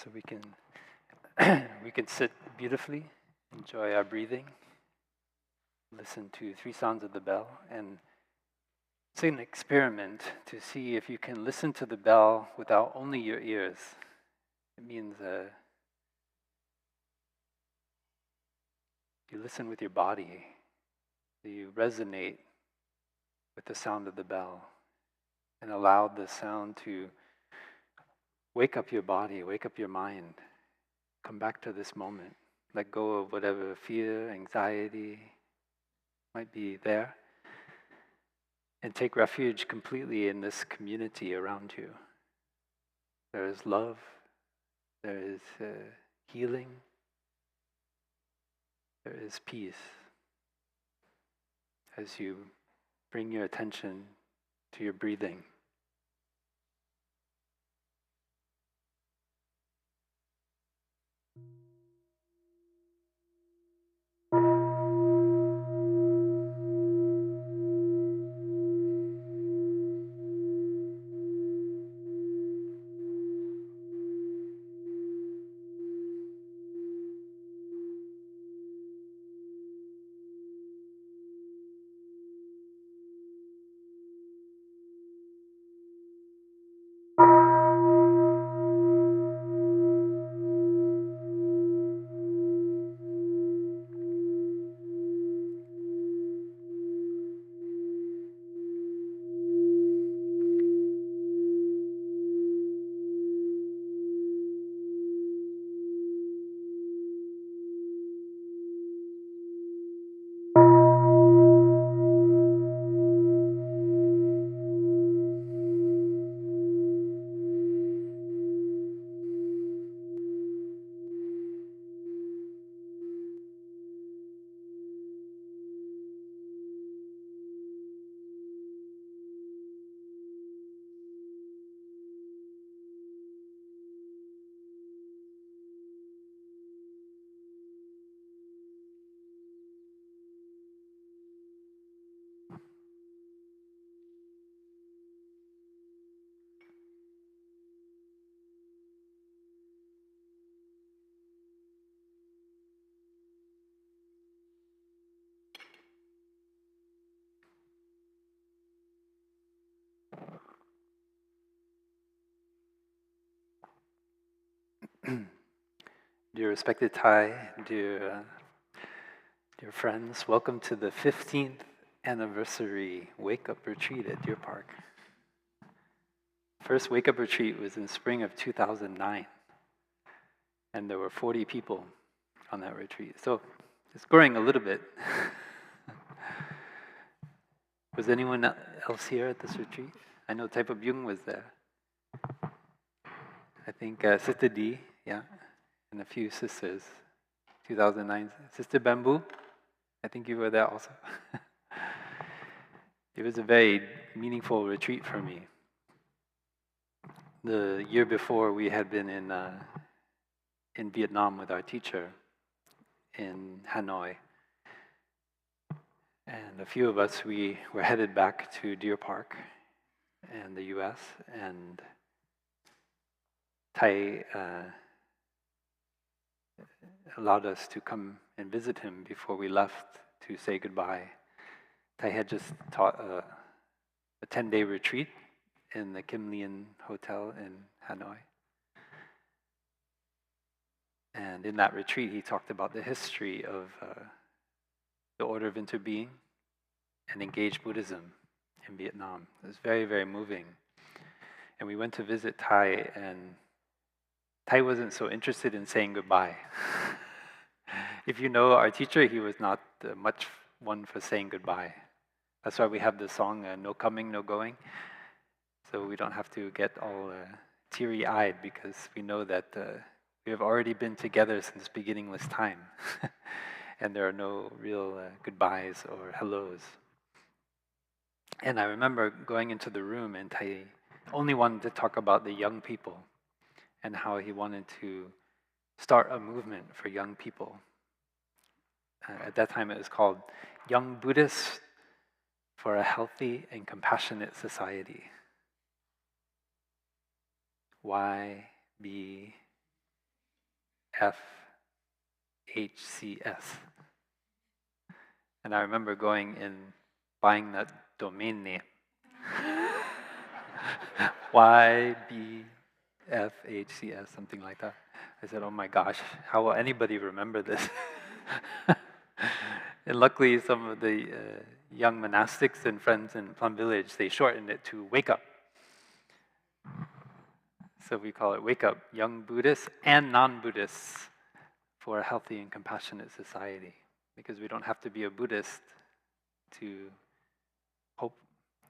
So we can we can sit beautifully, enjoy our breathing, listen to 3 sounds of the bell, and it's an experiment to see if you can listen to the bell without only your ears. It means you listen with your body, you resonate with the sound of the bell, and allow the sound to wake up your body, wake up your mind, come back to this moment, let go of whatever fear, anxiety might be there, and take refuge completely in this community around you. There is love, there is healing, there is peace as you bring your attention to your breathing. Dear respected Thay, dear friends, welcome to the 15th anniversary Wake Up Retreat at Deer Park. First Wake Up Retreat was in spring of 2009, and there were 40 people on that retreat. So it's growing a little bit. Was anyone else here at this retreat? I know Thay Byung was there. I think Sister D, yeah, and a few sisters. 2009, Sister Bamboo, I think you were there also. It was a very meaningful retreat for me. The year before, we had been in Vietnam with our teacher in Hanoi. And a few of us, we were headed back to Deer Park in the US, and Thay allowed us to come and visit him before we left to say goodbye. Thay had just taught a 10-day retreat in the Kim Lien Hotel in Hanoi. And in that retreat, he talked about the history of the Order of Interbeing and Engaged Buddhism in Vietnam. It was very, very moving. And we went to visit Thay, and Thay wasn't so interested in saying goodbye. If you know our teacher, he was not much one for saying goodbye. That's why we have the song, No Coming, No Going. So we don't have to get all teary-eyed, because we know that we have already been together since beginningless time. And there are no real goodbyes or hellos. And I remember going into the room, and Thay only wanted to talk about the young people and how he wanted to start a movement for young people. At that time it was called Young Buddhists for a Healthy and Compassionate Society. YBSS. And I remember going and buying that domain name. YBFHCS, something like that. I said, oh my gosh, how will anybody remember this? And luckily, some of the young monastics and friends in Plum Village, they shortened it to Wake Up. So we call it Wake Up, Young Buddhists and non-Buddhists for a healthy and compassionate society. Because we don't have to be a Buddhist to hope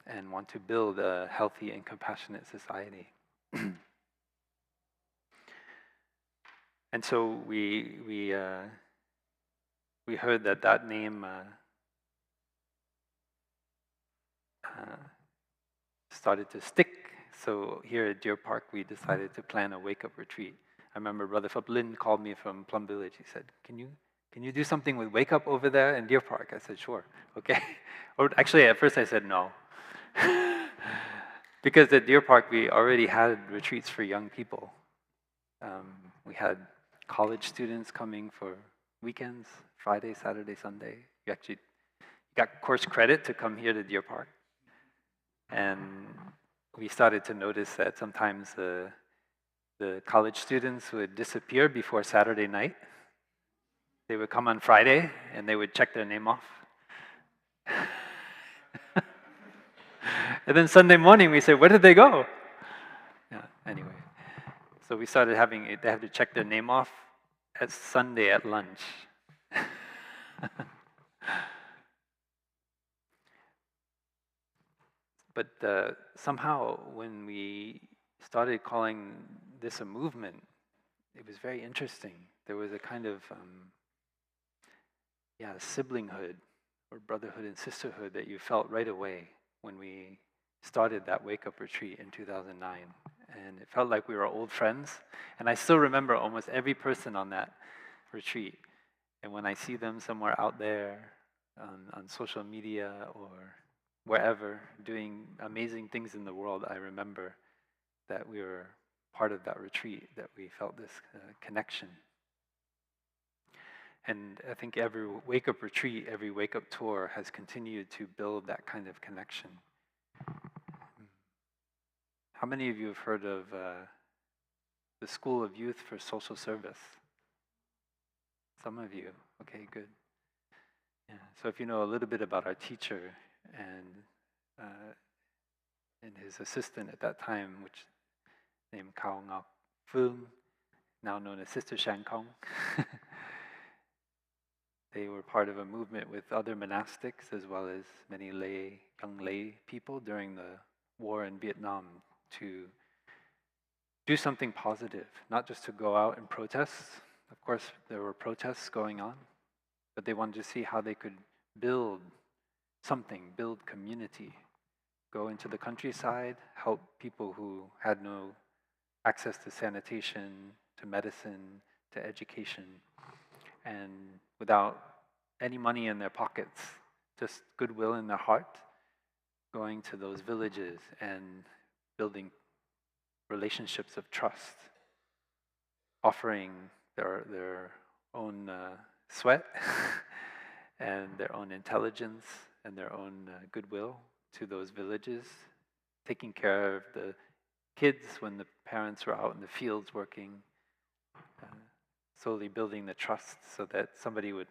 and want to build a healthy and compassionate society. And so we heard that name started to stick. So here at Deer Park, we decided to plan a wake-up retreat. I remember Brother Phap called me from Plum Village. He said, "Can you do something with Wake Up over there in Deer Park?" I said, "Sure, okay." Or actually, at first I said no. Because at Deer Park, we already had retreats for young people. We had college students coming for weekends, Friday, Saturday, Sunday. You actually got course credit to come here to Deer Park. And we started to notice that sometimes the college students would disappear before Saturday night. They would come on Friday and they would check their name off. And then Sunday morning we said, where did they go? Yeah, anyway. So we started they have to check their name off at Sunday at lunch. But somehow when we started calling this a movement, it was very interesting. There was a kind of siblinghood or brotherhood and sisterhood that you felt right away when we started that wake-up retreat in 2009. And it felt like we were old friends. And I still remember almost every person on that retreat. And when I see them somewhere out there on social media or wherever doing amazing things in the world, I remember that we were part of that retreat, that we felt this connection. And I think every wake-up retreat, every wake-up tour has continued to build that kind of connection. How many of you have heard of the School of Youth for Social Service? Some of you. Okay, good. Yeah. So if you know a little bit about our teacher and his assistant at that time, which named Kao Ngọc Phương, now known as Sister Shan Kong. They were part of a movement with other monastics as well as many young lay people during the war in Vietnam to do something positive, not just to go out and protest. Of course, there were protests going on, but they wanted to see how they could build something, build community, go into the countryside, help people who had no access to sanitation, to medicine, to education, and without any money in their pockets, just goodwill in their heart, going to those villages and building relationships of trust, offering their own sweat and their own intelligence and their own goodwill to those villages, taking care of the kids when the parents were out in the fields working, slowly building the trust so that somebody would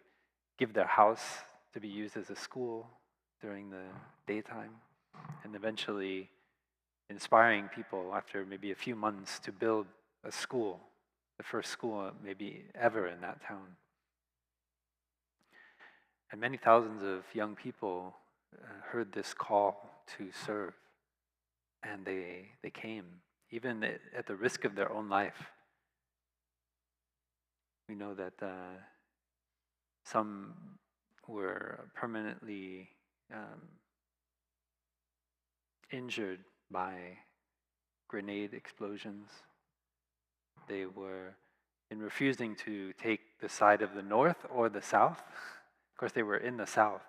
give their house to be used as a school during the daytime, and eventually inspiring people after maybe a few months to build a school, the first school maybe ever in that town. And many thousands of young people heard this call to serve, and they came, even at the risk of their own life. We know that some were permanently injured by grenade explosions. They were, in refusing to take the side of the north or the south, of course they were in the south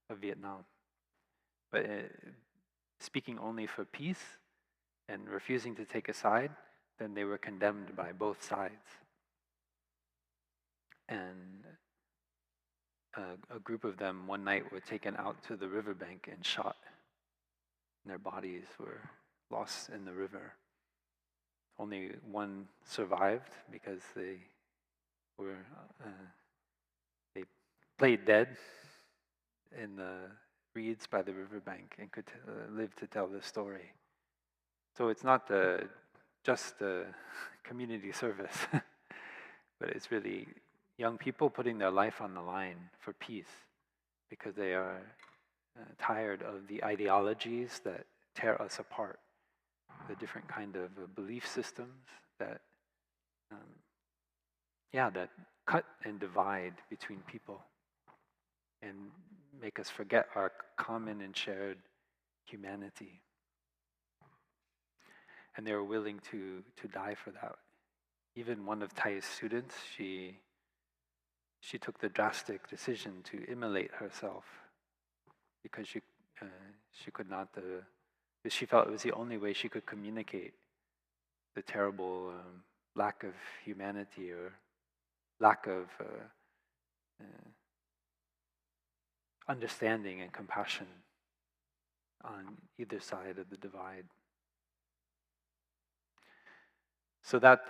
of Vietnam, but speaking only for peace and refusing to take a side, then they were condemned by both sides. and a group of them one night were taken out to the riverbank and shot. And their bodies were lost in the river. Only one survived because they were they played dead in the reeds by the riverbank and could live to tell the story. So it's not just community service, but it's really young people putting their life on the line for peace because they are tired of the ideologies that tear us apart, the different kind of belief systems that, that cut and divide between people and make us forget our common and shared humanity. And they were willing to die for that. Even one of Thay's students, she took the drastic decision to immolate herself because she could not, because she felt it was the only way she could communicate the terrible lack of humanity or lack of understanding and compassion on either side of the divide. So that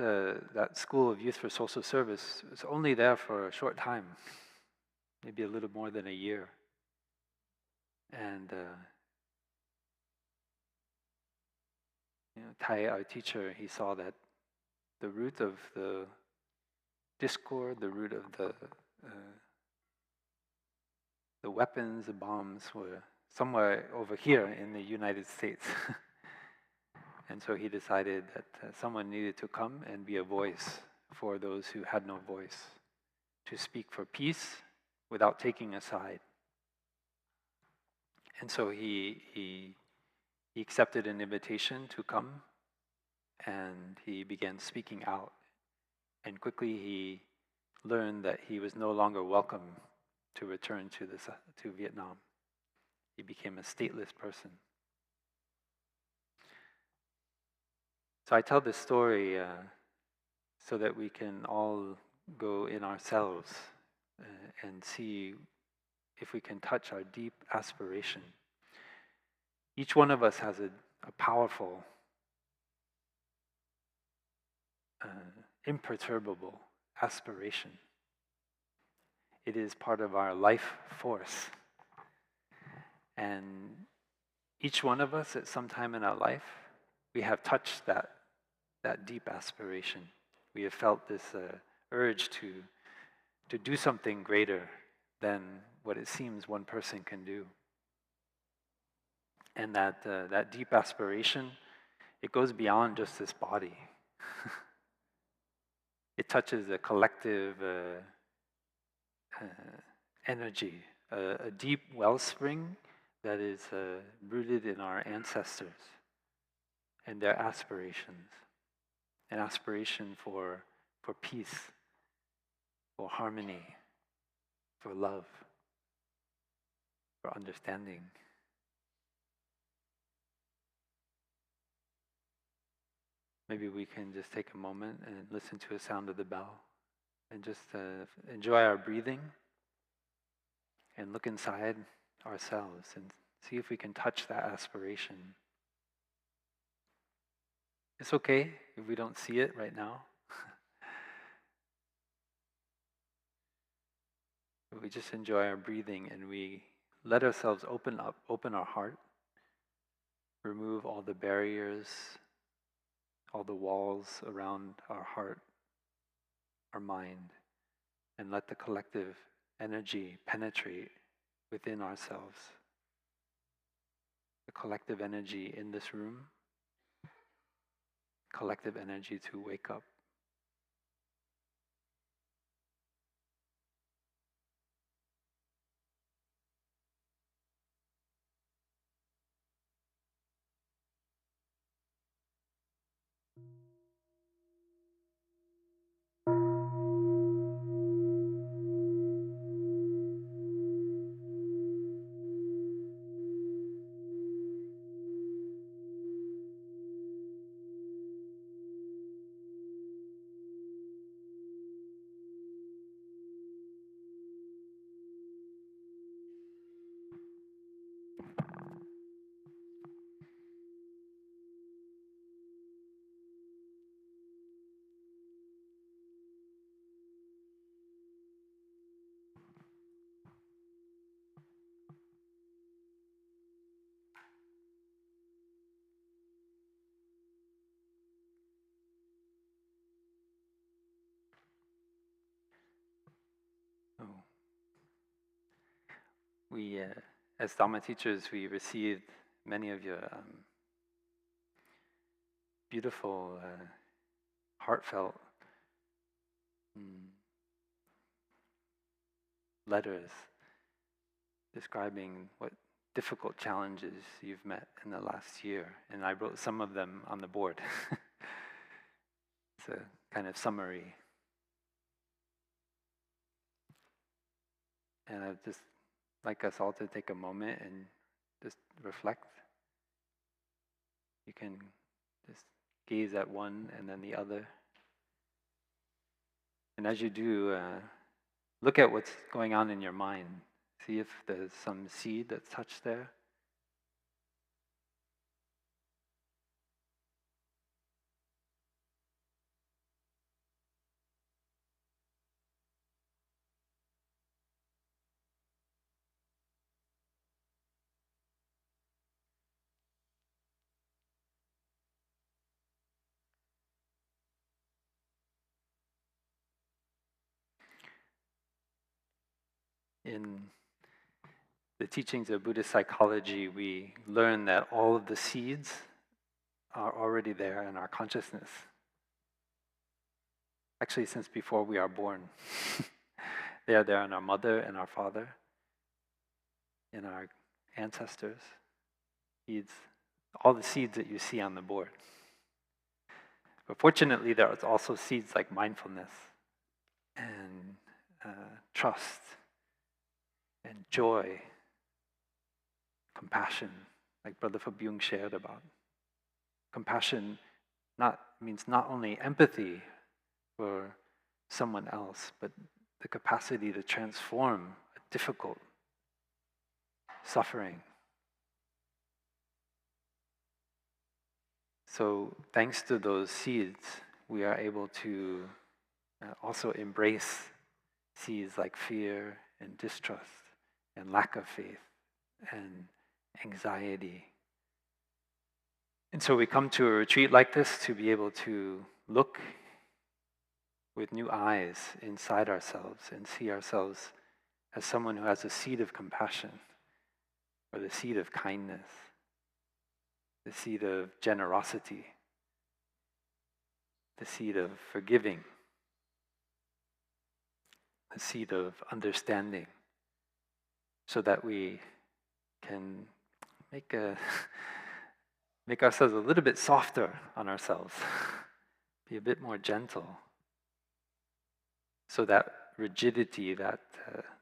School of Youth for Social Service was only there for a short time, maybe a little more than a year. And Thay, our teacher, he saw that the root of the discord, the root of the weapons, the bombs were somewhere over here in the United States. And so he decided that someone needed to come and be a voice for those who had no voice, to speak for peace without taking a side. And so he accepted an invitation to come, and he began speaking out. And quickly he learned that he was no longer welcome to return to Vietnam. He became a stateless person. So I tell this story so that we can all go in ourselves and see if we can touch our deep aspiration. Each one of us has a powerful, imperturbable aspiration. It is part of our life force. And each one of us at some time in our life, we have touched that deep aspiration. We have felt this urge to do something greater than what it seems one person can do. And that deep aspiration, it goes beyond just this body. It touches a collective energy, a deep wellspring that is rooted in our ancestors and their aspirations. An aspiration for peace, for harmony, for love, for understanding. Maybe we can just take a moment and listen to the sound of the bell and just enjoy our breathing and look inside ourselves and see if we can touch that aspiration. It's okay if we don't see it right now. We just enjoy our breathing and we let ourselves open our heart, remove all the barriers, all the walls around our heart, our mind, and let the collective energy penetrate within ourselves. The collective energy in this room, collective energy to wake up. Oh. We, as Dharma teachers, we received many of your beautiful, heartfelt letters describing what difficult challenges you've met in the last year. And I wrote some of them on the board. It's a kind of summary. And I'd just like us all to take a moment and just reflect. You can just gaze at one and then the other. And as you do, look at what's going on in your mind. See if there's some seed that's touched there. In the teachings of Buddhist psychology, we learn that all of the seeds are already there in our consciousness. Actually, since before we are born. They are there in our mother and our father, in our ancestors. Seeds, all the seeds that you see on the board. But fortunately, there are also seeds like mindfulness and trust and joy, compassion, like Brother Phap shared about. Compassion means not only empathy for someone else, but the capacity to transform a difficult suffering. So thanks to those seeds, we are able to also embrace seeds like fear and distrust and lack of faith and anxiety. And so we come to a retreat like this to be able to look with new eyes inside ourselves and see ourselves as someone who has a seed of compassion or the seed of kindness, the seed of generosity, the seed of forgiving, the seed of understanding, so that we can make ourselves a little bit softer on ourselves, be a bit more gentle, so that rigidity, that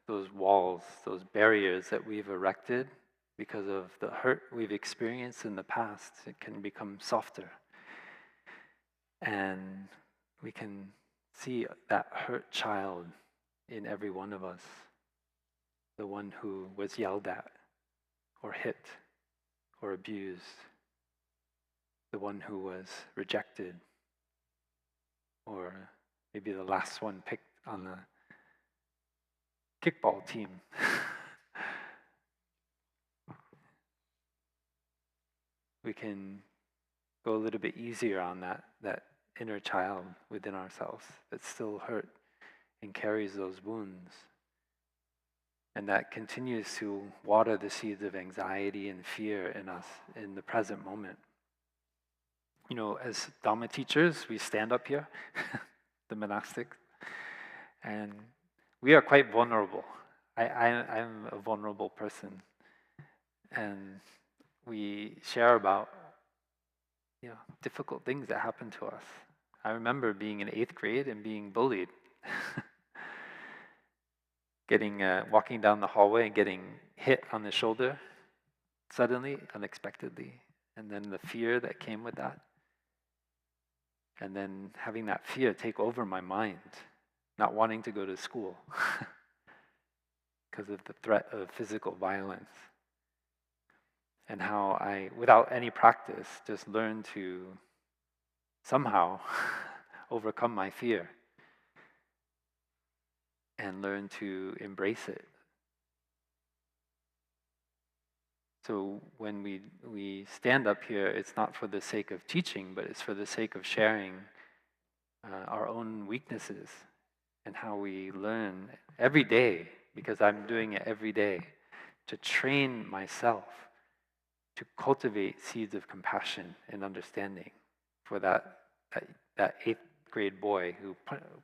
those walls, those barriers that we've erected because of the hurt we've experienced in the past, it can become softer. And we can see that hurt child in every one of us, the one who was yelled at or hit or abused, the one who was rejected, or maybe the last one picked on the kickball team. We can go a little bit easier on that inner child within ourselves that's still hurt and carries those wounds. And that continues to water the seeds of anxiety and fear in us in the present moment. You know, as Dharma teachers, we stand up here, the monastics, and we are quite vulnerable. I'm a vulnerable person. And we share about difficult things that happen to us. I remember being in 8th grade and being bullied. Walking down the hallway and getting hit on the shoulder suddenly, unexpectedly, and then the fear that came with that. And then having that fear take over my mind, not wanting to go to school because of the threat of physical violence. and how I, without any practice, just learned to somehow overcome my fear and learn to embrace it. So when we stand up here, it's not for the sake of teaching, but it's for the sake of sharing our own weaknesses and how we learn every day, because I'm doing it every day, to train myself to cultivate seeds of compassion and understanding for that eighth grade boy who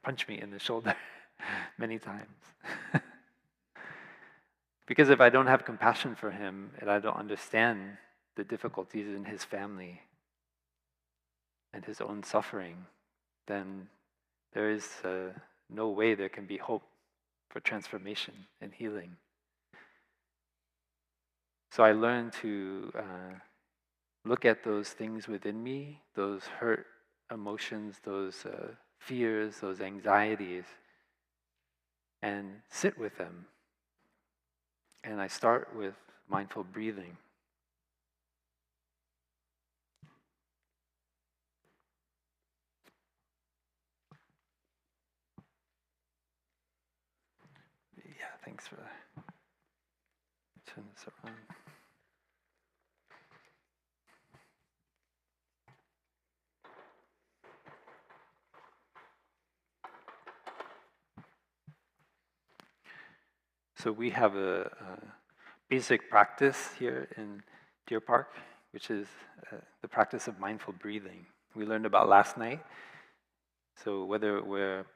punched me in the shoulder many times. Because if I don't have compassion for him and I don't understand the difficulties in his family and his own suffering, then there is no way there can be hope for transformation and healing. So I learned to look at those things within me, those hurt emotions, those fears, those anxieties, and sit with them. And I start with mindful breathing. Yeah, thanks for that. Turn this around. So we have a basic practice here in Deer Park, which is the practice of mindful breathing. We learned about last night. So whether we're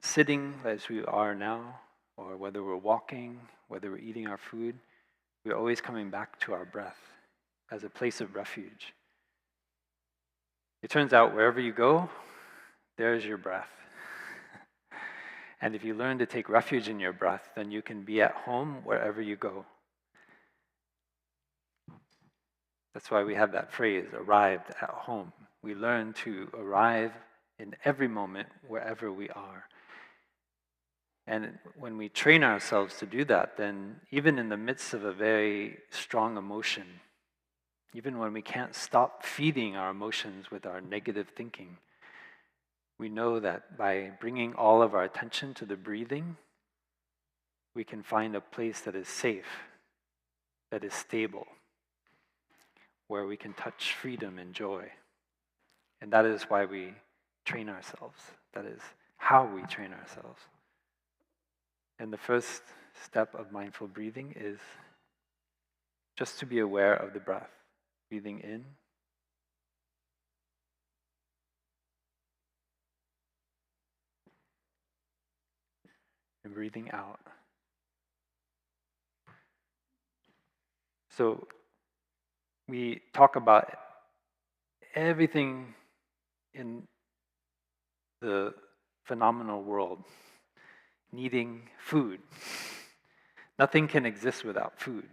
sitting as we are now, or whether we're walking, whether we're eating our food, we're always coming back to our breath as a place of refuge. It turns out wherever you go, there's your breath. And if you learn to take refuge in your breath, then you can be at home wherever you go. That's why we have that phrase, arrived at home. We learn to arrive in every moment wherever we are. And when we train ourselves to do that, then even in the midst of a very strong emotion, even when we can't stop feeding our emotions with our negative thinking, we know that by bringing all of our attention to the breathing, we can find a place that is safe, that is stable, where we can touch freedom and joy. And that is why we train ourselves. That is how we train ourselves. And the first step of mindful breathing is just to be aware of the breath. Breathing in, and breathing out. So we talk about everything in the phenomenal world needing food. Nothing can exist without food.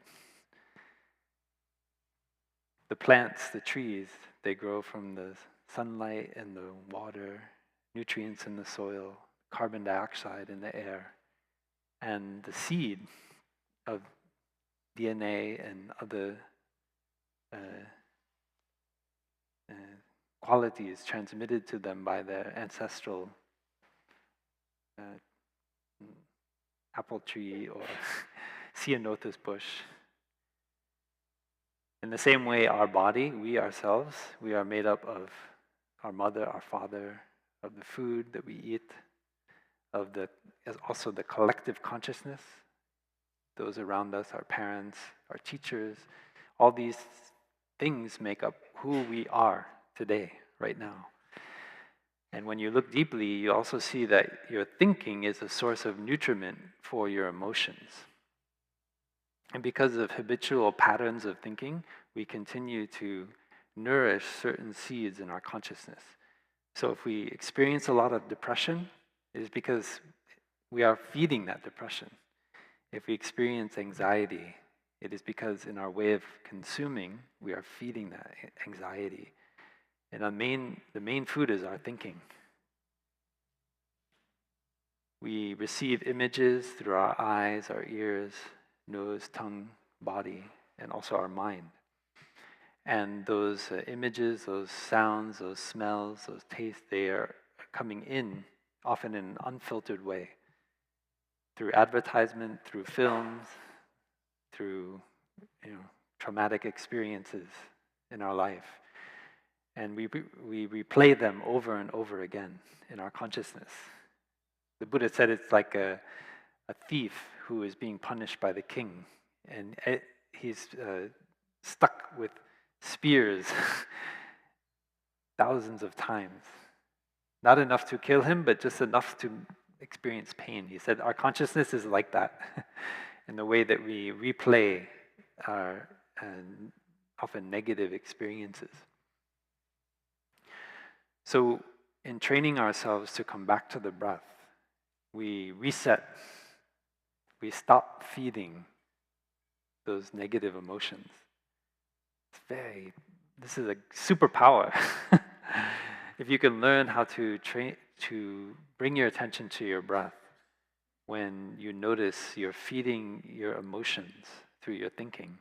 The plants, the trees, they grow from the sunlight and the water, nutrients in the soil, carbon dioxide in the air, and the seed of DNA and other qualities transmitted to them by their ancestral apple tree or ceanothus bush. In the same way, our body, we ourselves, we are made up of our mother, our father, of the food that we eat, of also the collective consciousness, those around us, our parents, our teachers. All these things make up who we are today, right now. And when you look deeply, you also see that your thinking is a source of nutriment for your emotions. And because of habitual patterns of thinking, we continue to nourish certain seeds in our consciousness. So if we experience a lot of depression, it is because we are feeding that depression. If we experience anxiety, it is because in our way of consuming, we are feeding that anxiety. And the main food is our thinking. We receive images through our eyes, our ears, nose, tongue, body, and also our mind. And those images, those sounds, those smells, those tastes, they are coming in often in an unfiltered way through advertisement, through films, through traumatic experiences in our life. And we replay them over and over again in our consciousness. The Buddha said it's like a thief who is being punished by the king. And he's stuck with spears thousands of times. Not enough to kill him, but just enough to experience pain. He said our consciousness is like that in the way that we replay our often negative experiences. So in training ourselves to come back to the breath, we reset, we stop feeding those negative emotions. This is a superpower. If you can learn how to bring your attention to your breath when you notice you're feeding your emotions through your thinking,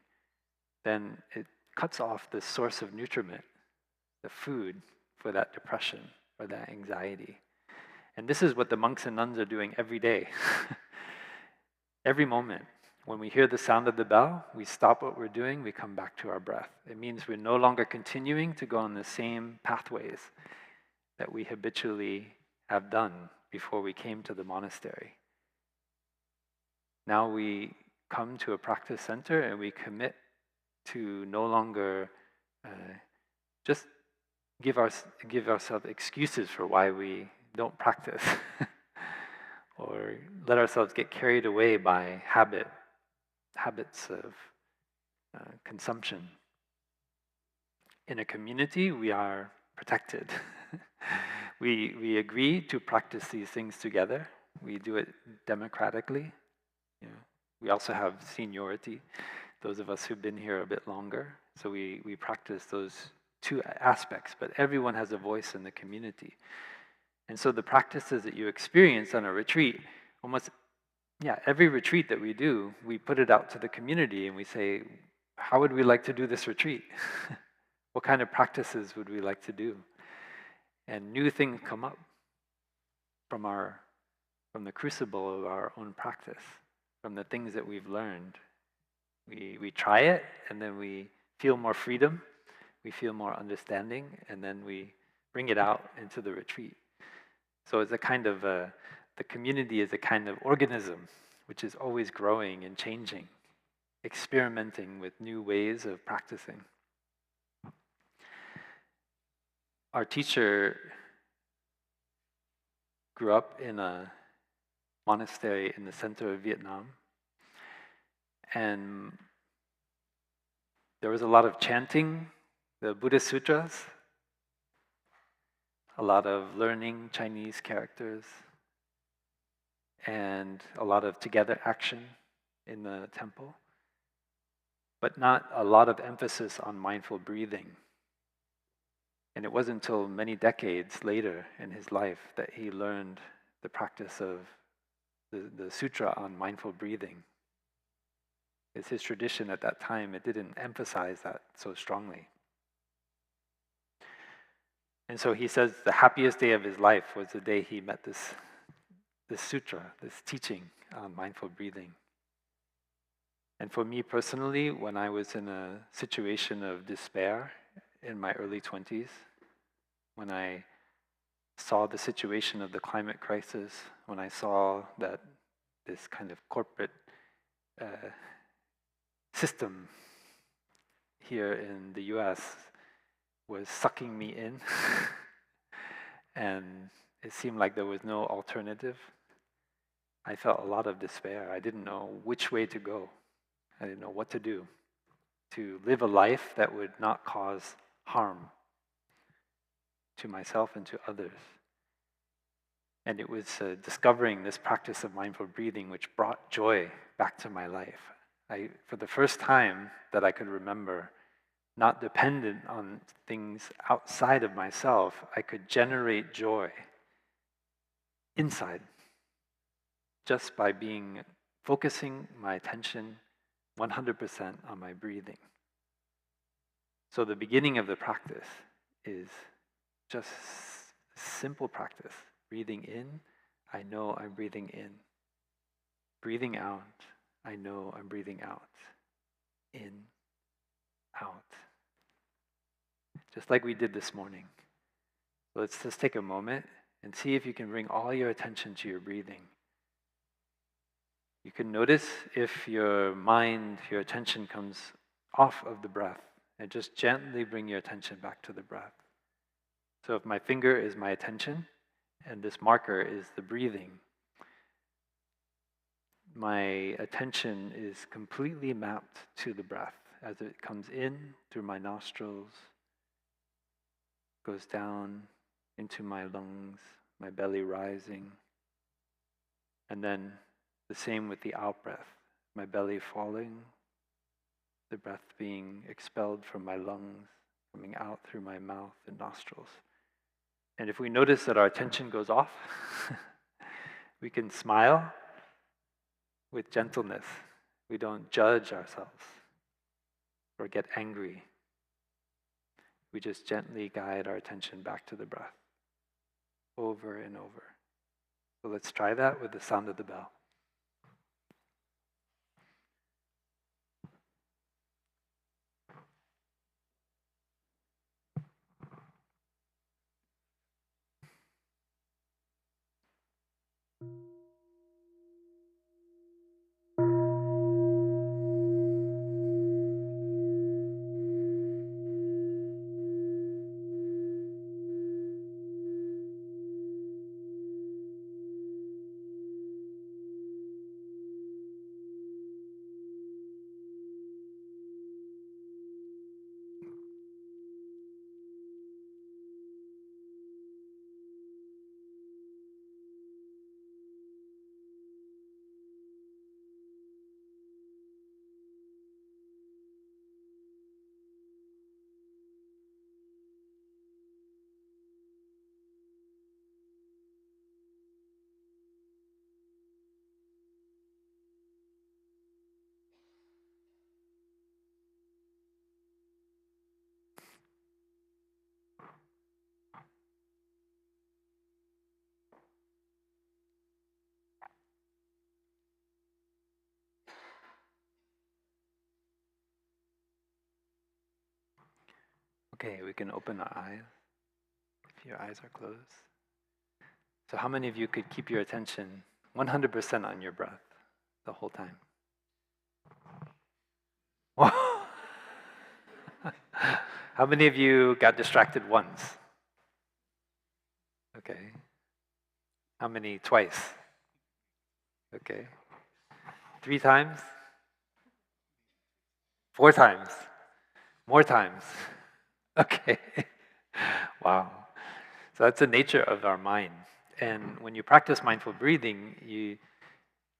then it cuts off the source of nutriment, the food for that depression or that anxiety. And this is what the monks and nuns are doing every day. Every moment. When we hear the sound of the bell, we stop what we're doing, we come back to our breath. It means we're no longer continuing to go on the same pathways that we habitually have done before we came to the monastery. Now we come to a practice center and we commit to no longer just give ourselves excuses for why we don't practice or let ourselves get carried away by habits of consumption. In a community, we are protected. We agree to practice these things together. We do it democratically. We also have seniority, those of us who've been here a bit longer. So we practice those two aspects, but everyone has a voice in the community. And so the practices that you experience on a retreat, every retreat that we do, we put it out to the community and we say, how would we like to do this retreat? What kind of practices would we like to do? And new things come up from the crucible of our own practice, from the things that we've learned. We try it, and then we feel more freedom, we feel more understanding, and then we bring it out into the retreat. So it's a kind of, the community is a kind of organism which is always growing and changing, experimenting with new ways of practicing. Our teacher grew up in a monastery in the center of Vietnam, and there was a lot of chanting the Buddhist sutras, a lot of learning Chinese characters, and a lot of together action in the temple, but not a lot of emphasis on mindful breathing. And it wasn't until many decades later in his life that he learned the practice of the sutra on mindful breathing. It's his tradition at that time, it didn't emphasize that so strongly. And so he says the happiest day of his life was the day he met this sutra, this teaching on mindful breathing. And for me personally, when I was in a situation of despair in my early 20s, when I saw the situation of the climate crisis, when I saw that this kind of corporate system here in the US was sucking me in, and it seemed like there was no alternative, I felt a lot of despair. I didn't know which way to go. I didn't know what to do to live a life that would not cause harm to myself and to others. And it was discovering this practice of mindful breathing which brought joy back to my life. For the first time that I could remember, not dependent on things outside of myself, I could generate joy inside just by focusing my attention 100% on my breathing. So the beginning of the practice is just simple practice. Breathing in, I know I'm breathing in. Breathing out, I know I'm breathing out. In, out. Just like we did this morning. So let's just take a moment and see if you can bring all your attention to your breathing. You can notice if your mind, your attention comes off of the breath, and just gently bring your attention back to the breath. So if my finger is my attention, and this marker is the breathing, my attention is completely mapped to the breath as it comes in through my nostrils, goes down into my lungs, my belly rising, and then the same with the out breath, my belly falling, the breath being expelled from my lungs, coming out through my mouth and nostrils. And if we notice that our attention goes off, we can smile with gentleness. We don't judge ourselves or get angry. We just gently guide our attention back to the breath, over and over. So let's try that with the sound of the bell. Okay, we can open our eyes if your eyes are closed. So how many of you could keep your attention 100% on your breath the whole time? How many of you got distracted once? Okay. How many twice? Okay. 3 times? 4 times? More times? Okay. Wow. So that's the nature of our mind. And when you practice mindful breathing, you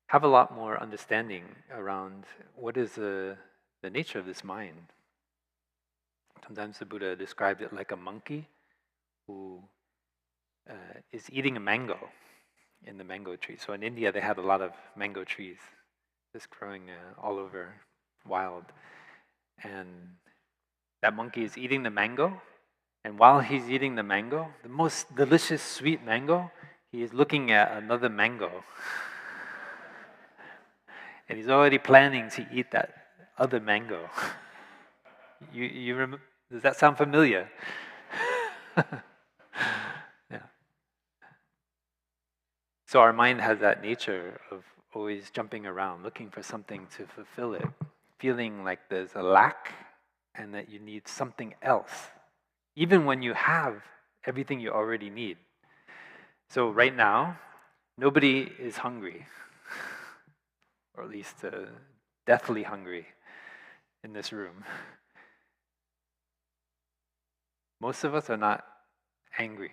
have a lot more understanding around what is the nature of this mind. Sometimes the Buddha described it like a monkey who is eating a mango in the mango tree. So in India, they had a lot of mango trees just growing all over wild. And that monkey is eating the mango. And while he's eating the mango, the most delicious sweet mango, he is looking at another mango. And he's already planning to eat that other mango. You remember? Does that sound familiar? Yeah. So our mind has that nature of always jumping around, looking for something to fulfill it, feeling like there's a lack and that you need something else, even when you have everything you already need. So right now, nobody is hungry, or at least deathly hungry in this room. Most of us are not angry.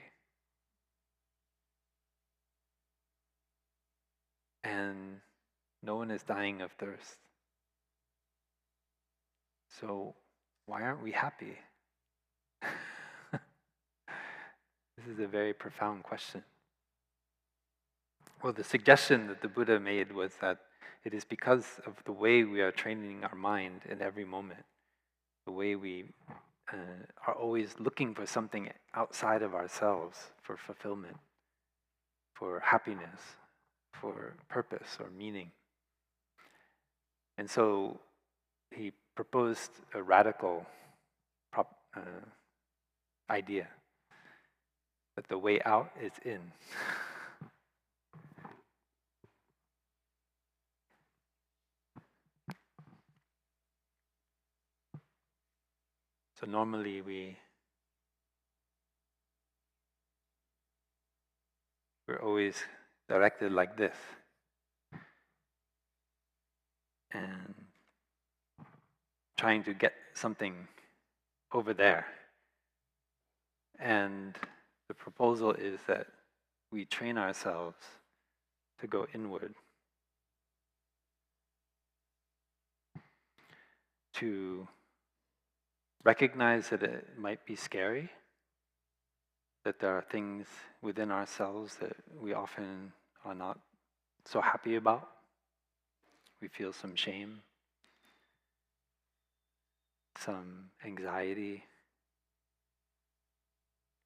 And no one is dying of thirst. So why aren't we happy? This is a very profound question. Well, the suggestion that the Buddha made was that it is because of the way we are training our mind in every moment, the way we are always looking for something outside of ourselves for fulfillment, for happiness, for purpose or meaning. And so he proposed a radical idea that the way out is in. So normally we're always directed like this. And trying to get something over there. And the proposal is that we train ourselves to go inward, to recognize that it might be scary, that there are things within ourselves that we often are not so happy about. We feel some shame, some anxiety,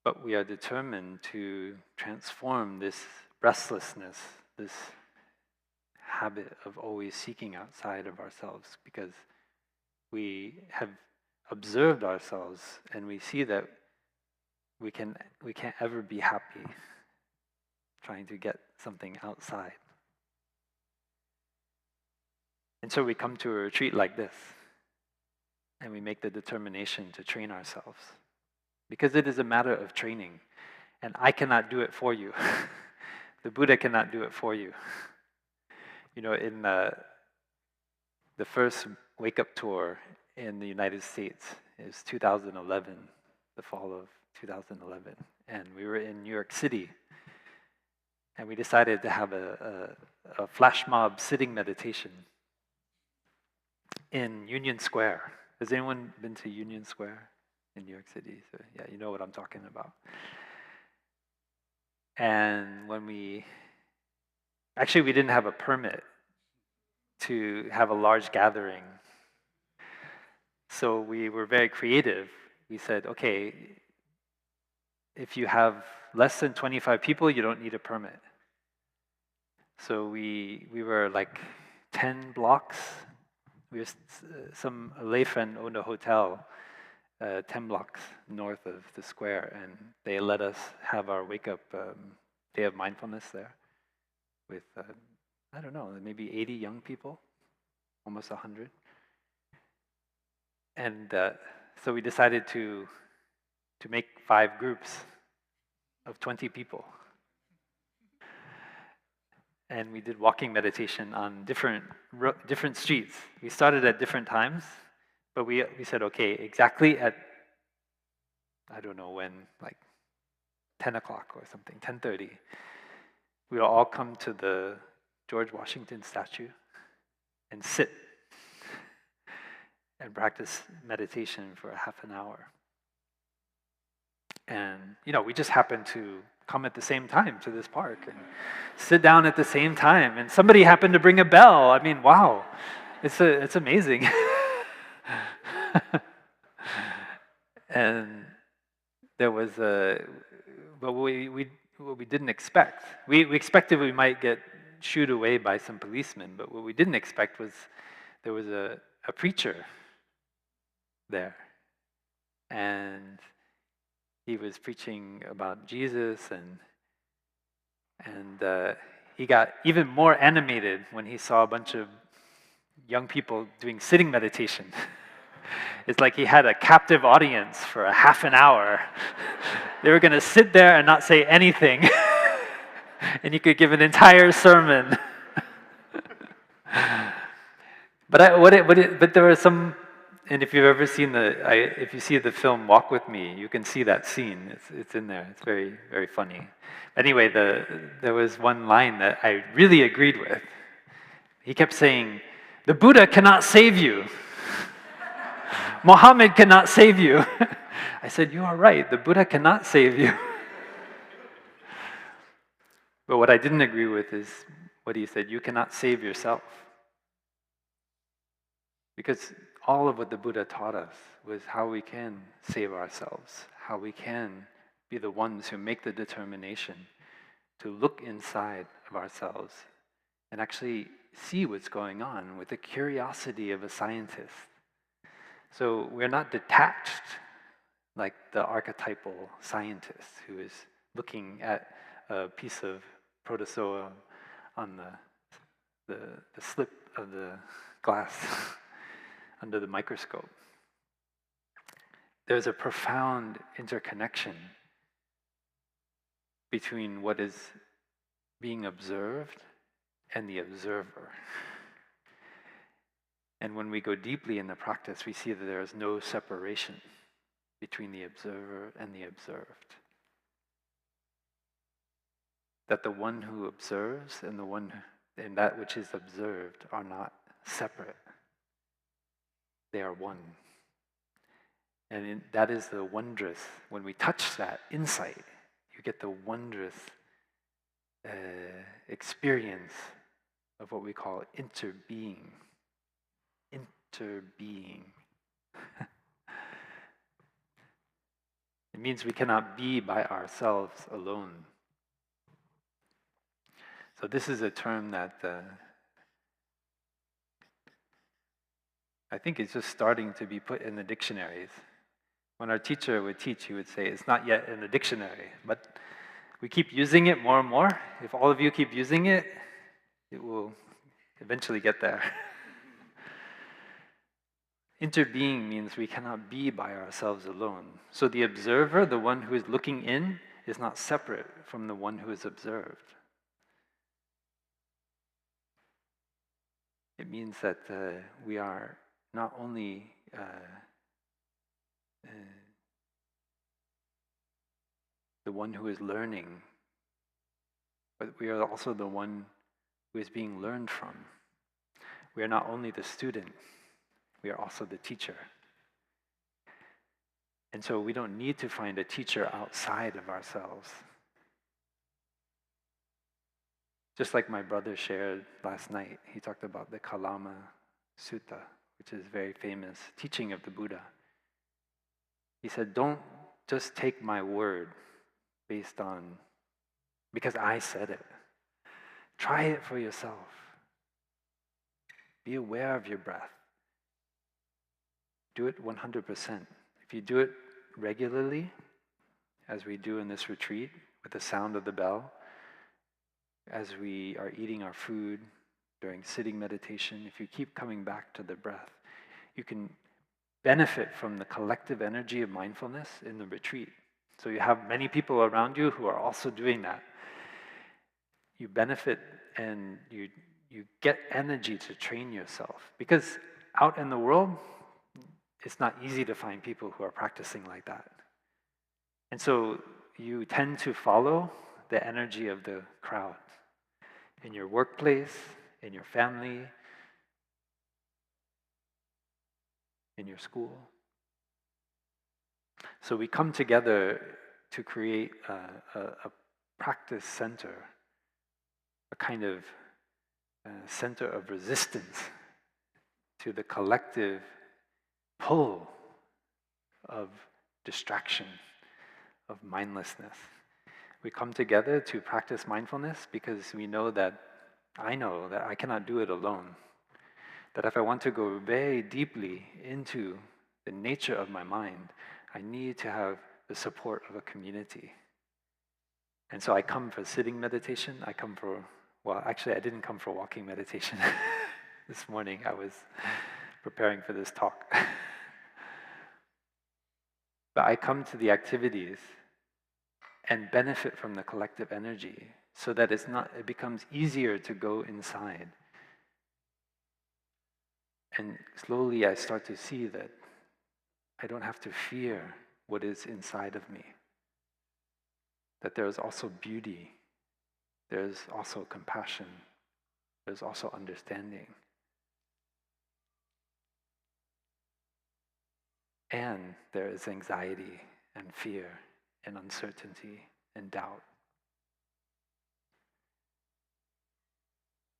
but we are determined to transform this restlessness, this habit of always seeking outside of ourselves, because we have observed ourselves and we see that we can't ever be happy trying to get something outside. And so we come to a retreat like this and we make the determination to train ourselves, because it is a matter of training, and I cannot do it for you. The Buddha cannot do it for you. You know, in the first wake-up tour in the United States, it was 2011, the fall of 2011, and we were in New York City, and we decided to have a flash mob sitting meditation in Union Square. Has anyone been to Union Square in New York City? So, yeah, you know what I'm talking about. And when we didn't have a permit to have a large gathering. So we were very creative. We said, okay, if you have less than 25 people, you don't need a permit. So we were like 10 blocks. Some lay friend owned a hotel 10 blocks north of the square, and they let us have our wake-up day of mindfulness there with, I don't know, maybe 80 young people, almost 100. And so we decided to make 5 groups of 20 people. And we did walking meditation on different streets. We started at different times, but we said, okay, exactly at, I don't know when, like 10 o'clock or something, 10:30, we'll all come to the George Washington statue and sit and practice meditation for a half an hour. And, you know, we just happened to come at the same time to this park and sit down at the same time. And somebody happened to bring a bell. I mean, wow, it's amazing. And there was but what we didn't expect. We expected we might get shooed away by some policemen, but what we didn't expect was there was a preacher there. And he was preaching about Jesus, and he got even more animated when he saw a bunch of young people doing sitting meditation. It's like he had a captive audience for a half an hour. They were going to sit there and not say anything, and he could give an entire sermon. But there were some. And if you've ever seen if you see the film Walk With Me, you can see that scene. It's in there. It's very, very funny. Anyway, there was one line that I really agreed with. He kept saying, "The Buddha cannot save you. Muhammad cannot save you." I said, "You are right. The Buddha cannot save you." But what I didn't agree with is what he said, "You cannot save yourself." Because all of what the Buddha taught us was how we can save ourselves, how we can be the ones who make the determination to look inside of ourselves and actually see what's going on with the curiosity of a scientist. So we're not detached like the archetypal scientist who is looking at a piece of protozoa on the slip of the glass under the microscope. There's a profound interconnection between what is being observed and the observer. And when we go deeply in the practice, we see that there is no separation between the observer and the observed. That the one who observes and that which is observed are not separate. They are one. And that is the wondrous, when we touch that insight, you get the wondrous experience of what we call interbeing. Interbeing. It means we cannot be by ourselves alone. So this is a term that I think is just starting to be put in the dictionaries. When our teacher would teach, he would say, it's not yet in the dictionary, but we keep using it more and more. If all of you keep using it, it will eventually get there. Interbeing means we cannot be by ourselves alone. So the observer, the one who is looking in, is not separate from the one who is observed. It means that we are not only the one who is learning, but we are also the one who is being learned from. We are not only the student, we are also the teacher. And so we don't need to find a teacher outside of ourselves. Just like my brother shared last night, he talked about the Kalama Sutta, which is a very famous teaching of the Buddha. He said, don't just take my word because I said it. Try it for yourself. Be aware of your breath. Do it 100%. If you do it regularly, as we do in this retreat, with the sound of the bell, as we are eating our food, during sitting meditation, if you keep coming back to the breath, you can benefit from the collective energy of mindfulness in the retreat. So you have many people around you who are also doing that. You benefit and you get energy to train yourself. Because out in the world, it's not easy to find people who are practicing like that. And so you tend to follow the energy of the crowd. In your workplace, in your family, in your school. So we come together to create a practice center, a kind of center of resistance to the collective pull of distraction, of mindlessness. We come together to practice mindfulness because I know that I cannot do it alone. That if I want to go very deeply into the nature of my mind, I need to have the support of a community. And so I come for sitting meditation. I didn't come for walking meditation. This morning I was preparing for this talk. But I come to the activities and benefit from the collective energy so that it becomes easier to go inside. And slowly I start to see that I don't have to fear what is inside of me. That there is also beauty, there's also compassion, there's also understanding. And there is anxiety and fear and uncertainty and doubt.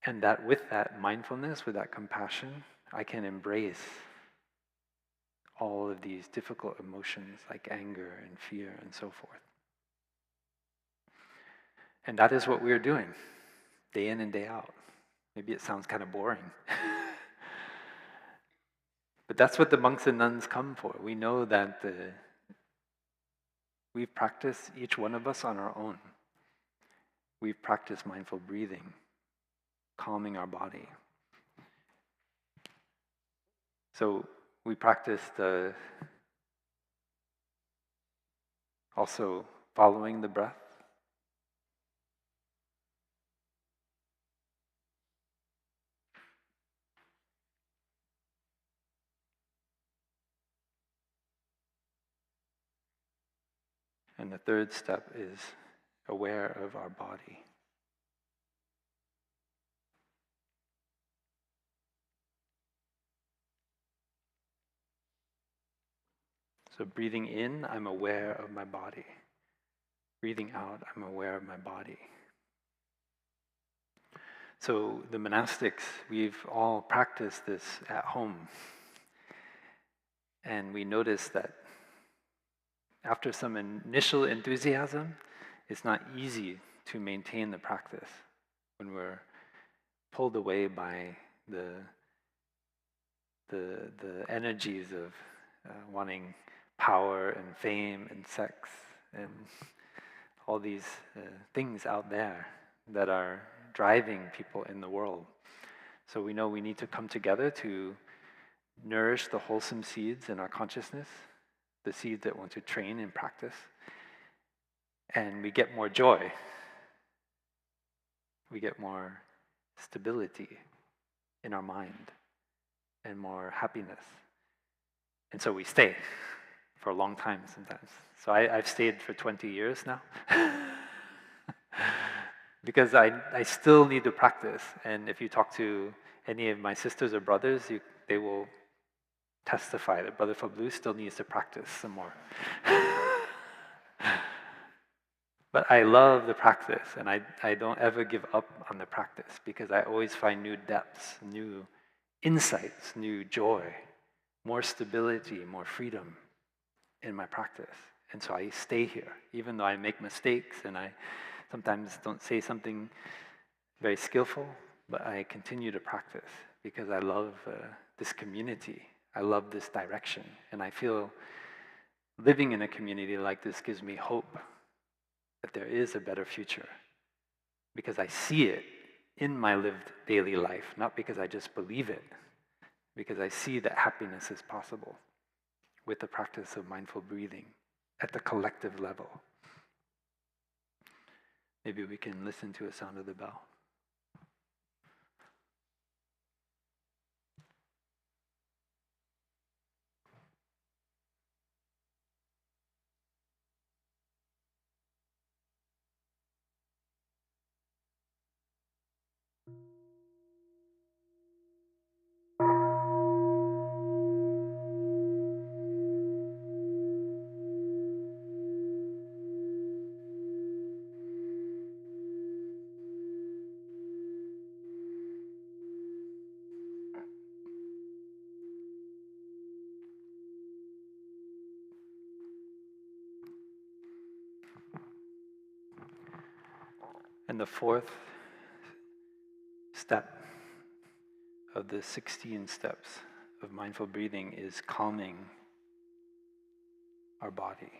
And that with that mindfulness, with that compassion, I can embrace all of these difficult emotions like anger and fear and so forth. And that is what we're doing, day in and day out. Maybe it sounds kind of boring. But that's what the monks and nuns come for. We know that we've practiced, each one of us on our own. We've practiced mindful breathing, calming our body. So we practiced also following the breath. And the third step is aware of our body. So breathing in, I'm aware of my body. Breathing out, I'm aware of my body. So the monastics, we've all practiced this at home. And we notice that after some initial enthusiasm, it's not easy to maintain the practice when we're pulled away by the energies of wanting power and fame and sex and all these things out there that are driving people in the world. So we know we need to come together to nourish the wholesome seeds in our consciousness, the seeds that want to train and practice, and we get more joy. We get more stability in our mind and more happiness. And so we stay for a long time sometimes. So I've stayed for 20 years now. Because I still need to practice. And if you talk to any of my sisters or brothers, they will testify that Brother Phap still needs to practice some more. But I love the practice, and I don't ever give up on the practice because I always find new depths, new insights, new joy, more stability, more freedom in my practice. And so I stay here, even though I make mistakes and I sometimes don't say something very skillful, but I continue to practice because I love this community. I love this direction, and I feel living in a community like this gives me hope that there is a better future because I see it in my lived daily life, not because I just believe it, because I see that happiness is possible with the practice of mindful breathing at the collective level. Maybe we can listen to a sound of the bell. And the fourth step of the 16 steps of mindful breathing is calming our body.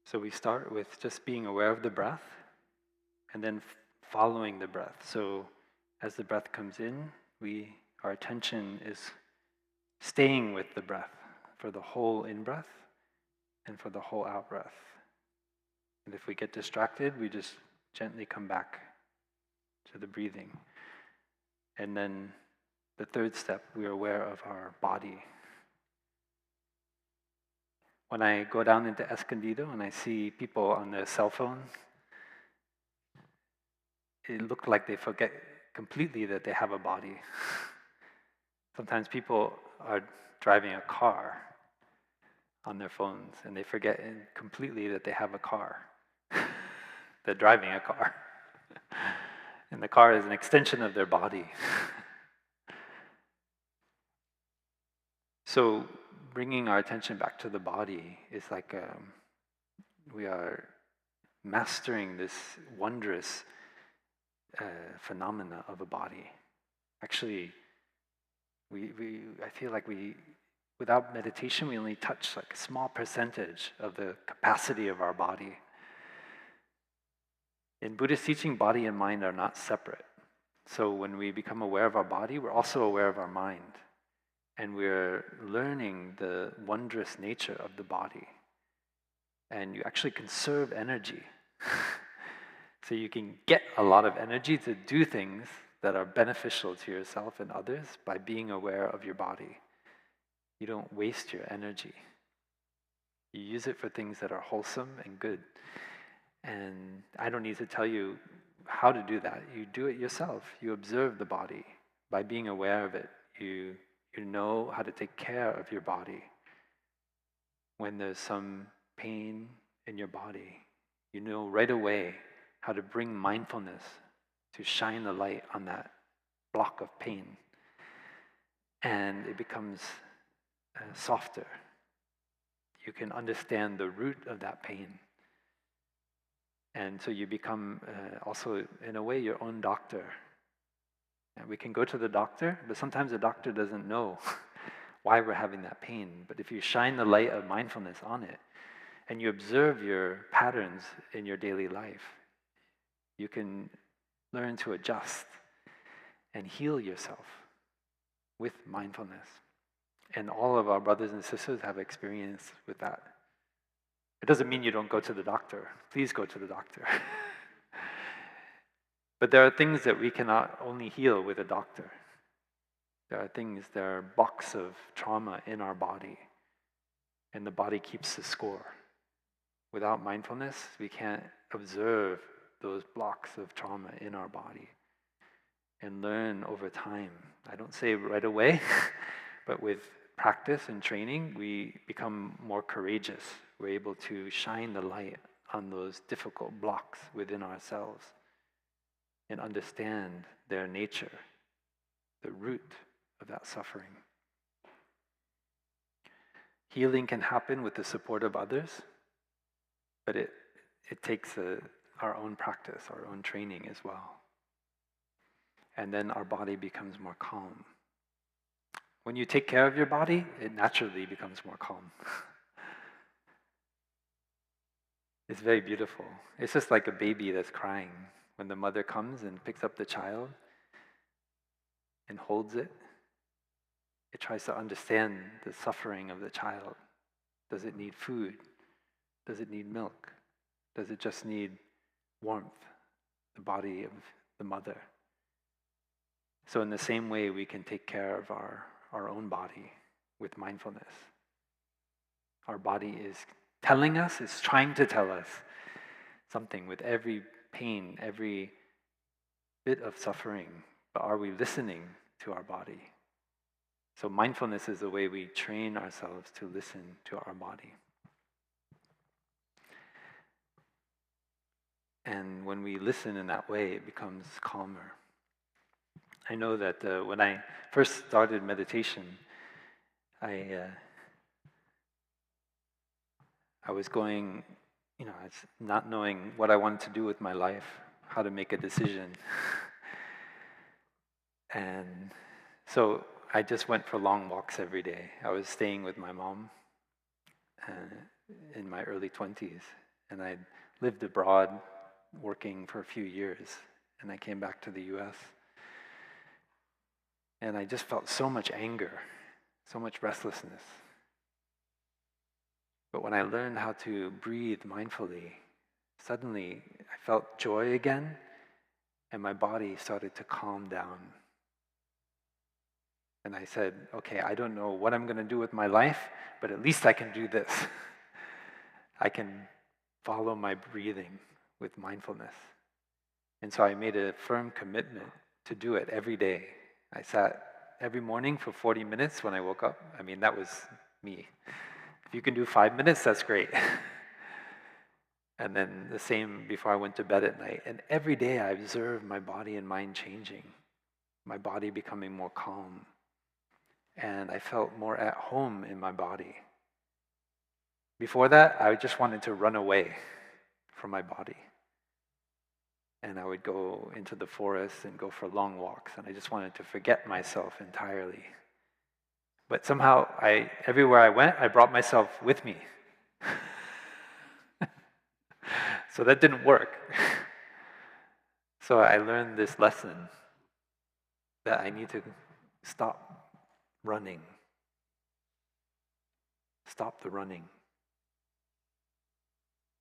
So we start with just being aware of the breath and then following the breath. So as the breath comes in, our attention is staying with the breath for the whole in-breath and for the whole out-breath. And if we get distracted, we just gently come back to the breathing. And then the third step, we are aware of our body. When I go down into Escondido and I see people on their cell phone, it looked like they forget completely that they have a body. Sometimes people are driving a car on their phones, and they forget completely that they have a car. They're driving a car. And the car is an extension of their body. So bringing our attention back to the body is like we are mastering this wondrous phenomena of a body. Actually, I feel like without meditation, we only touch like a small percentage of the capacity of our body. In Buddhist teaching, body and mind are not separate. So when we become aware of our body, we're also aware of our mind. And we're learning the wondrous nature of the body. And you actually conserve energy. So you can get a lot of energy to do things that are beneficial to yourself and others by being aware of your body. You don't waste your energy. You use it for things that are wholesome and good. And I don't need to tell you how to do that. You do it yourself. You observe the body. By being aware of it, you know how to take care of your body. When there's some pain in your body, you know right away how to bring mindfulness to shine the light on that block of pain. And it becomes softer. You can understand the root of that pain. And so you become also, in a way, your own doctor. And we can go to the doctor, but sometimes the doctor doesn't know why we're having that pain. But if you shine the light of mindfulness on it, and you observe your patterns in your daily life, you can learn to adjust and heal yourself with mindfulness. And all of our brothers and sisters have experience with that. It doesn't mean you don't go to the doctor. Please go to the doctor. But there are things that we cannot only heal with a doctor. There are blocks of trauma in our body, and the body keeps the score. Without mindfulness, we can't observe those blocks of trauma in our body and learn over time. I don't say right away, but with practice and training, we become more courageous. We're able to shine the light on those difficult blocks within ourselves and understand their nature, the root of that suffering. Healing can happen with the support of others, but it takes our own practice, our own training as well. And then our body becomes more calm. When you take care of your body, it naturally becomes more calm. It's very beautiful. It's just like a baby that's crying. When the mother comes and picks up the child and holds it, it tries to understand the suffering of the child. Does it need food? Does it need milk? Does it just need warmth, the body of the mother? So in the same way, we can take care of our own body with mindfulness. Our body is telling us, it's trying to tell us something with every pain, every bit of suffering, but are we listening to our body? So mindfulness is the way we train ourselves to listen to our body. And when we listen in that way, it becomes calmer. I know that when I first started meditation, I was going, not knowing what I wanted to do with my life, how to make a decision. And so I just went for long walks every day. I was staying with my mom in my early 20s, and I lived abroad working for a few years, and I came back to the US. And I just felt so much anger, so much restlessness. But when I learned how to breathe mindfully, suddenly I felt joy again, and my body started to calm down. And I said, okay, I don't know what I'm going to do with my life, but at least I can do this. I can follow my breathing with mindfulness. And so I made a firm commitment to do it every day. I sat every morning for 40 minutes when I woke up. That was me. If you can do 5 minutes, that's great. And then the same before I went to bed at night. And every day I observed my body and mind changing, my body becoming more calm. And I felt more at home in my body. Before that, I just wanted to run away from my body. And I would go into the forest and go for long walks, and I just wanted to forget myself entirely. But somehow, everywhere I went, I brought myself with me. So that didn't work. So I learned this lesson that I need to stop running. Stop the running.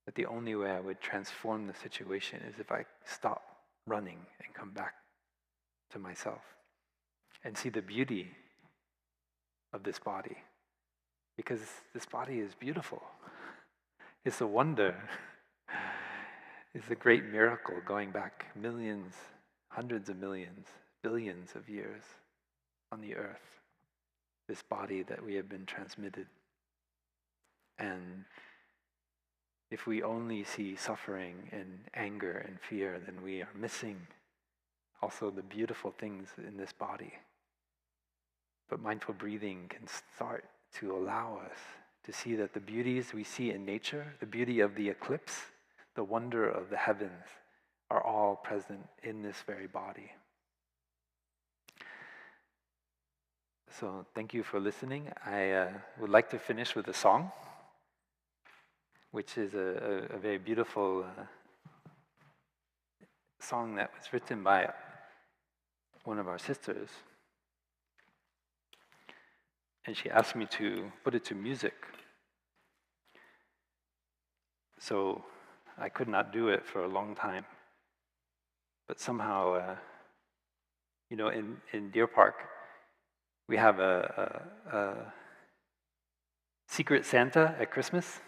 That the only way I would transform the situation is if I stop running and come back to myself and see the beauty of this body. Because this body is beautiful. It's a wonder. It's a great miracle going back millions, hundreds of millions, billions of years on the earth. This body that we have been transmitted. And if we only see suffering and anger and fear, then we are missing also the beautiful things in this body. But mindful breathing can start to allow us to see that the beauties we see in nature, the beauty of the eclipse, the wonder of the heavens, are all present in this very body. So thank you for listening. I would like to finish with a song, which is a very beautiful song that was written by one of our sisters. And she asked me to put it to music. So I could not do it for a long time. But somehow, in Deer Park, we have a secret Santa at Christmas.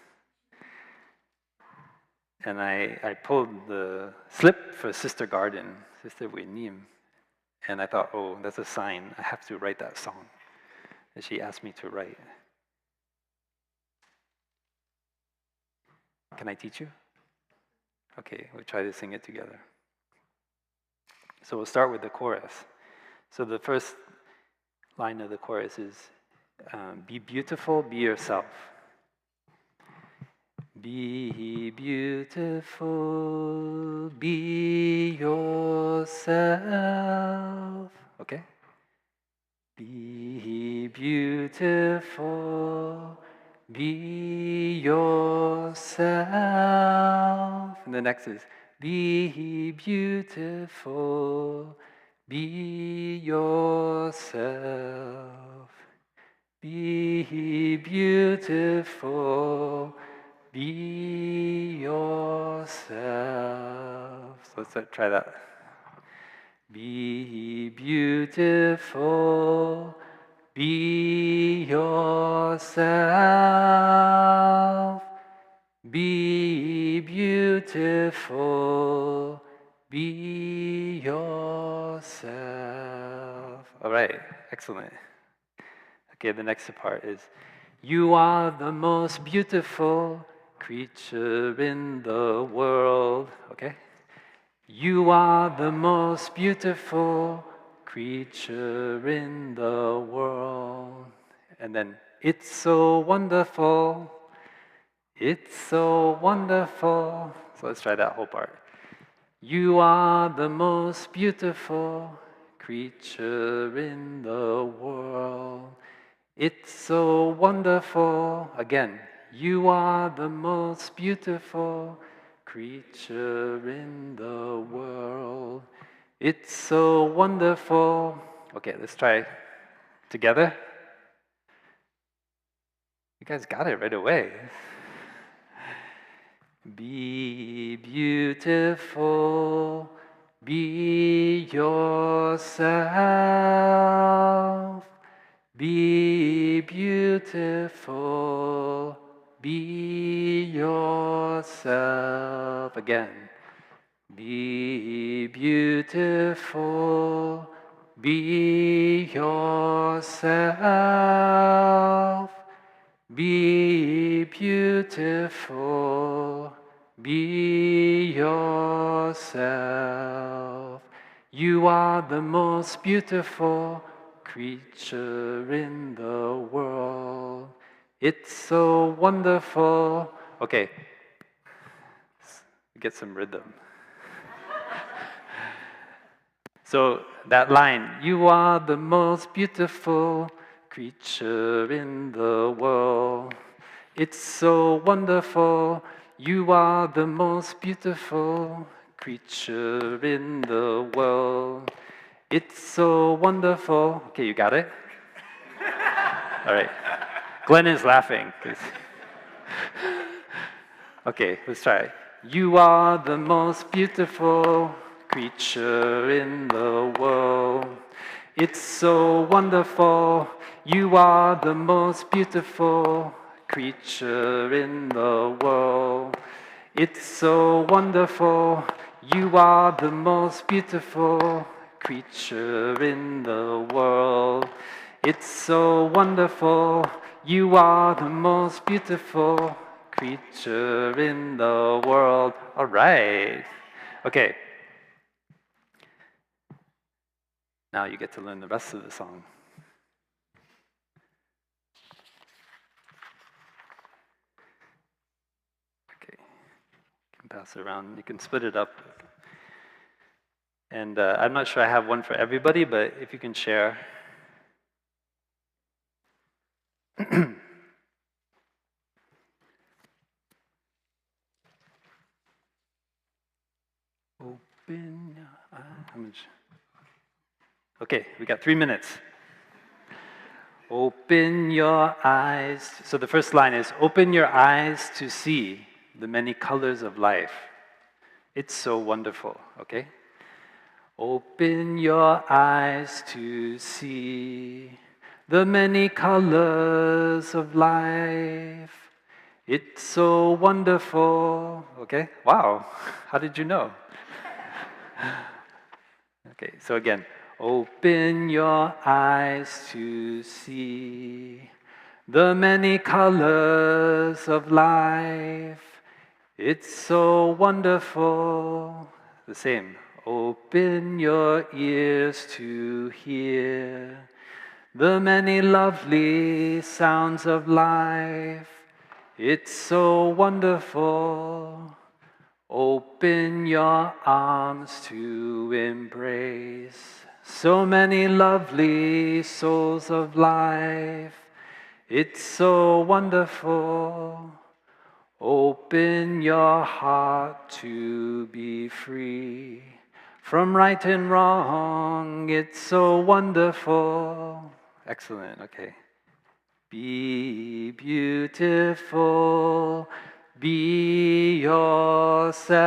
And I pulled the slip for Sister Garden, Sister Winim. And I thought, oh, that's a sign. I have to write that song. And she asked me to write. Can I teach you? Okay, we'll try to sing it together. So we'll start with the chorus. So the first line of the chorus is, be beautiful, be yourself. Be beautiful, be yourself. Okay? Be beautiful, be yourself. And the next is, be beautiful, be yourself. Be beautiful, be yourself. So let's try that. Be beautiful, be yourself. Be beautiful, be yourself. All right, excellent. Okay, the next part is, you are the most beautiful creature in the world. Okay? You are the most beautiful creature in the world. And then, it's so wonderful. It's so wonderful. So let's try that whole part. You are the most beautiful creature in the world. It's so wonderful. Again, you are the most beautiful creature in the world. It's so wonderful. Okay, let's try together. You guys got it right away. Be beautiful, be yourself. Be beautiful, be yourself. Again. Be beautiful, be yourself. Be Be beautiful, be yourself. You are the most beautiful creature in the world. It's so wonderful. Okay, get some rhythm. So that line, you are the most beautiful creature in the world. It's so wonderful. You are the most beautiful creature in the world. It's so wonderful. Okay, you got it? All right. Glenn is laughing. Okay, let's try. You are the most beautiful creature in the world. It's so wonderful. You are the most beautiful creature in the world. It's so wonderful. You are the most beautiful creature in the world. It's so wonderful. You are the most beautiful creature in the world. All right. Okay. Now you get to learn the rest of the song. Okay. You can pass it around. You can split it up. And I'm not sure I have one for everybody, but if you can share. Open your eyes. How much? Okay, we got 3 minutes. Open your eyes. So the first line is, open your eyes to see the many colors of life. It's so wonderful, okay? Open your eyes to see the many colors of life. It's so wonderful, okay? Wow, how did you know? Okay, so again, open your eyes to see the many colors of life. It's so wonderful. The same. Open your ears to hear the many lovely sounds of life. It's so wonderful. Open your arms to embrace so many lovely souls of life. It's so wonderful. Open your heart to be free from right and wrong. It's so wonderful. Excellent, okay. Be beautiful, be yourself.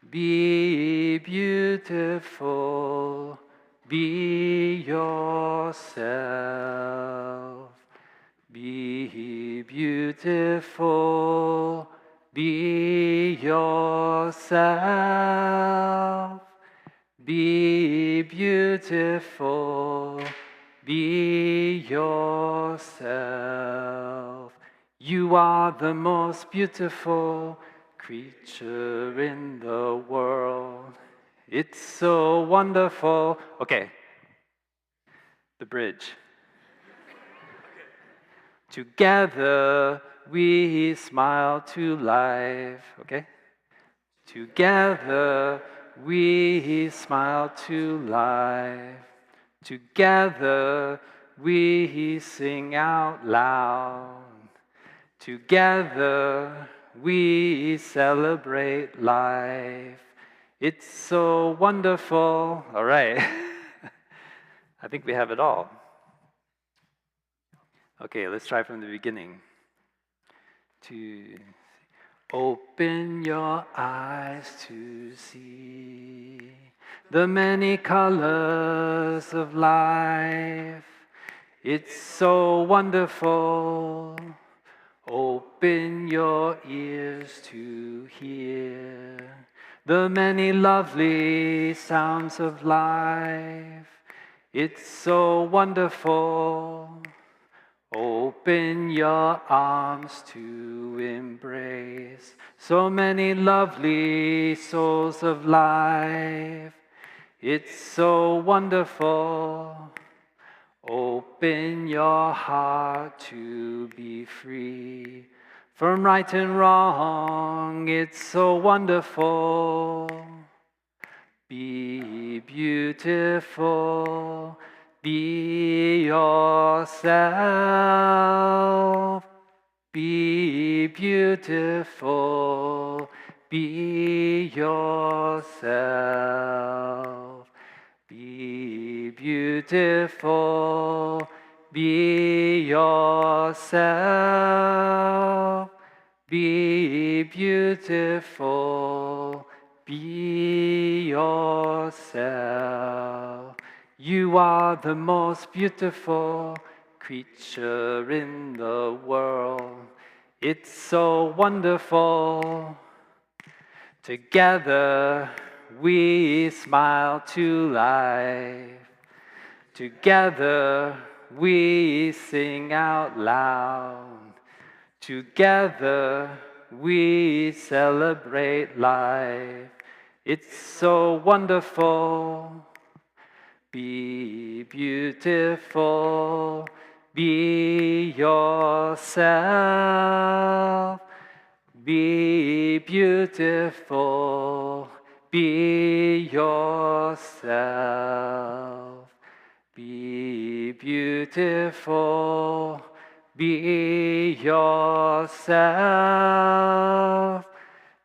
Be beautiful, be yourself. Be beautiful, be yourself. Be beautiful, be yourself. You are the most beautiful creature in the world. It's so wonderful. Okay, the bridge. Together we smile to life, okay? Together we smile to life. Together we sing out loud. Together we celebrate life. It's so wonderful. All right. I think we have it all. Okay, let's try from the beginning. To open your eyes to see the many colors of life. It's so wonderful. Open your ears to hear the many lovely sounds of life. It's so wonderful. Open Open your arms to embrace so many lovely souls of life. It's so wonderful. Open your heart to be free from right and wrong. It's so wonderful. Be beautiful, be yourself. Be beautiful, be yourself. Be beautiful, be yourself. Be beautiful, be yourself. You are the most beautiful creature in the world. It's so wonderful. Together we smile to life. Together we sing out loud. Together we celebrate life. It's so wonderful. Be beautiful, be yourself. Be beautiful, be yourself. Be beautiful, be yourself.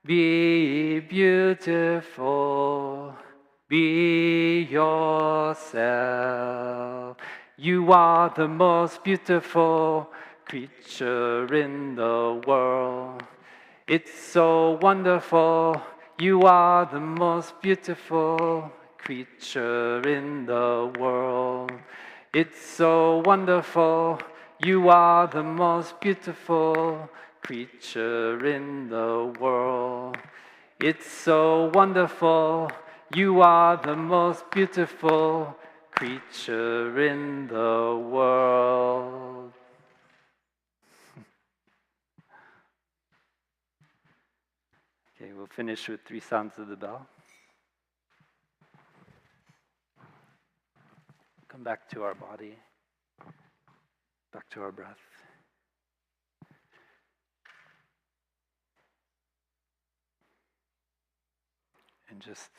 Be beautiful, be yourself. You are the most beautiful creature in the world. It's so wonderful. You are the most beautiful creature in the world. It's so wonderful. You are the most beautiful creature in the world. It's so wonderful. You are the most beautiful creature in the world. Okay, we'll finish with 3 sounds of the bell. Come back to our body, back to our breath. And just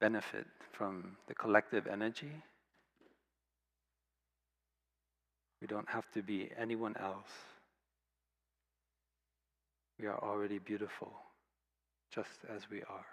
benefit from the collective energy. We don't have to be anyone else. We are already beautiful, just as we are.